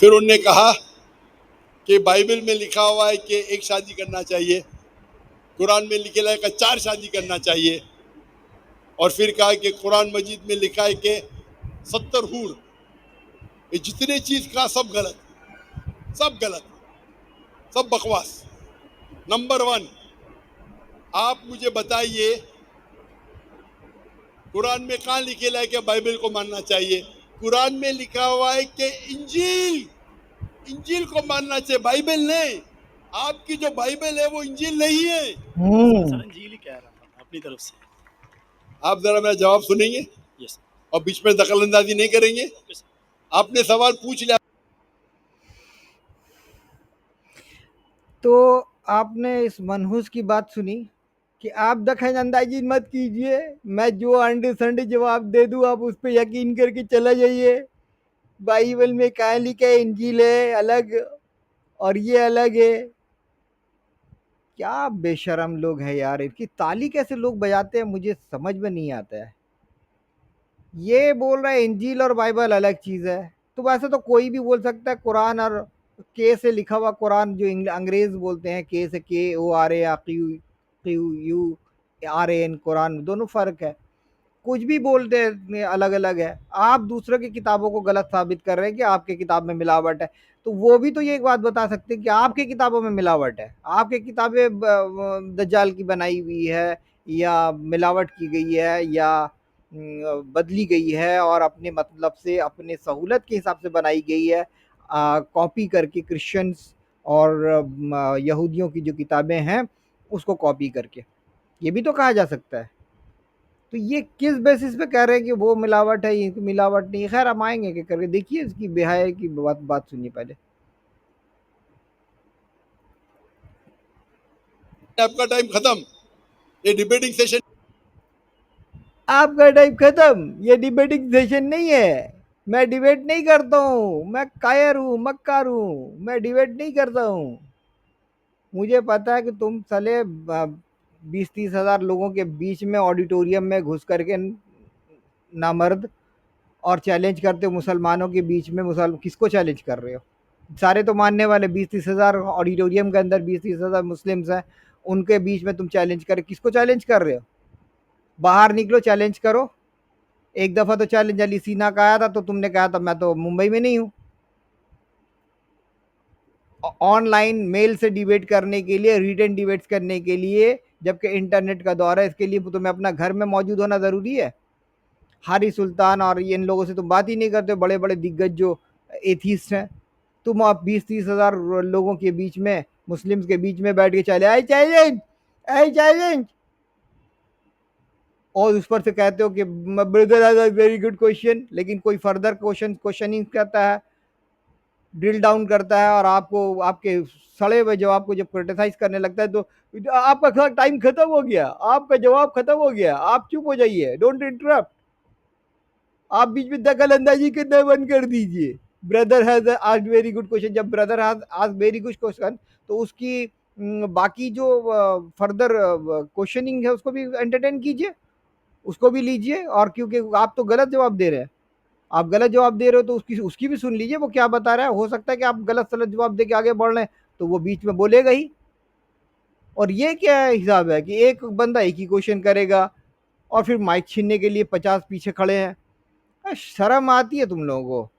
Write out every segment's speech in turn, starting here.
फिर उनने कहा कि बाइबल में लिखा हुआ है कि एक शादी करना चाहिए, कुरान में लिखा है कि 4 शादी करना चाहिए, और फिर कहा कि कुरान मजीद में लिखा है कि 70 हूर। ये जितने चीज का सब गलत, सब गलत, सब बकवास। नंबर 1, आप मुझे बताइए कुरान में कहाँ लिखेला है कि बाइबल को मानना चाहिए? कुरान में लिखा हुआ है कि इंजील, इंजील को मानना चाहिए, बाइबल नहीं। आपकी जो बाइबल है वो इंजील नहीं है। सर अंजील ही कह रहा था अपनी तरफ से। आप जरा मेरा जवाब सुनेंगे यस और बीच में दखल अंदाजी नहीं करेंगे। Okay sir. आपने सवाल पूछ लिया। तो आपने इस मनहूस की बात सुनी कि आप दखल अंदाजी मत कीजिए, मैं जो अंडे संडे जवाब दे दूं आप उस पर यकीन करके चला जाइए। बाइबल में कहाँ लिखा है इंजील है अलग और ये अलग है। क्या बेशरम लोग हैं यार, इनकी ताली कैसे लोग बजाते हैं मुझे समझ में नहीं आता है। ये बोल रहा है इंजील और बाइबल अलग चीज़ है, तो वैसे तो कोई भी बोल सकता है कुरान और के से लिखा हुआ कुरान जो अंग्रेज बोलते हैं, के से KORA या QURAN, कुरान दोनों फ़र्क है। कुछ भी बोलते हैं अलग अलग है। आप दूसरों की किताबों को गलत साबित कर रहे हैं कि आपके किताब में मिलावट है, तो वो भी तो ये एक बात बता सकते हैं कि आपके किताबों में मिलावट है। आपके किताबें दज्जाल की बनाई हुई है या मिलावट की गई है या बदली गई है और अपने मतलब से अपने सहूलत के हिसाब से बनाई गई है, कॉपी करके क्रिश्चियंस और यहूदियों की जो किताबें हैं उसको कॉपी करके, ये भी तो कहा जा सकता है। तो ये किस बेसिस पे कह रहे हैं कि वो मिलावट है, ये मिलावट नहीं है? खैर हम आएंगे कि करके देखिए इसकी बेहाया की बात सुनिए पहले। आपका टाइम खत्म, ये डिबेटिंग सेशन। आपका टाइम खत्म, ये डिबेटिंग सेशन नहीं है। मैं डिबेट नहीं करता हूँ, मैं कायर हूँ, मक्कार हूँ, मैं डिबेट नहीं करता हूँ। मुझे पता है कि तुम साले 20-30 हजार लोगों के बीच में ऑडिटोरियम में घुस करके नामर्द और चैलेंज करते हो मुसलमानों के बीच में। मुसल किसको चैलेंज कर रहे हो? सारे तो मानने वाले 20-30 हजार ऑडिटोरियम के अंदर 20-30 हजार मुस्लिम्स हैं, उनके बीच में तुम चैलेंज कर, किसको चैलेंज कर रहे हो? बाहर निकलो, चैलेंज करो। एक दफा तो चैलेंज अली सीना का आया था तो तुमने कहा था मैं तो मुंबई में नहीं हूँ। ऑनलाइन मेल से डिबेट करने के लिए, रिटन डिबेट्स करने के लिए, जबकि इंटरनेट का दौर है, इसके लिए तुम्हें अपना घर में मौजूद होना ज़रूरी है? हारी सुल्तान और इन लोगों से तुम बात ही नहीं करते, बड़े बड़े दिग्गज जो एथीस्ट हैं। तुम आप 20-30 हजार लोगों के बीच में, मुस्लिम्स के बीच में बैठ के चले आई चैलेंज, आई चैलेंज, और उस पर से कहते हो कि brother has a very good question, लेकिन कोई फर्दर क्वेश्चनिंग करता है, ड्रिल डाउन करता है और आपको आपके सड़े हुए जवाब को जब क्रिटिसाइज करने लगता है तो आपका टाइम खत्म हो गया, आपका जवाब खत्म हो गया, आप चुप हो जाइए, डोंट इंटरप्ट। आप बीच में दखल अंदाजी करना बंद कर दीजिए। Brother has asked very good question, जब brother has asked very good question तो उसकी बाकी जो फर्दर क्वेश्चनिंग है उसको भी एंटरटेन कीजिए, उसको भी लीजिए। और क्योंकि आप तो गलत जवाब दे रहे हैं, आप गलत जवाब दे रहे हो तो उसकी उसकी भी सुन लीजिए वो क्या बता रहा है। हो सकता है कि आप गलत सलत जवाब दे के आगे बढ़ रहे हैं तो वो बीच में बोलेगा ही। और ये क्या हिसाब है कि एक बंदा एक ही क्वेश्चन करेगा और फिर माइक छीनने के लिए 50 पीछे खड़े हैं? शर्म आती है तुम लोगों को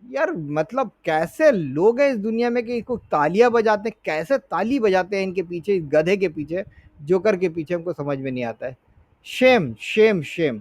यार। मतलब कैसे लोग हैं इस दुनिया में कि इसको तालियां बजाते हैं, कैसे ताली बजाते हैं इनके पीछे, इस गधे के पीछे, जोकर के पीछे, हमको समझ में नहीं आता है। Shem Shem Shem.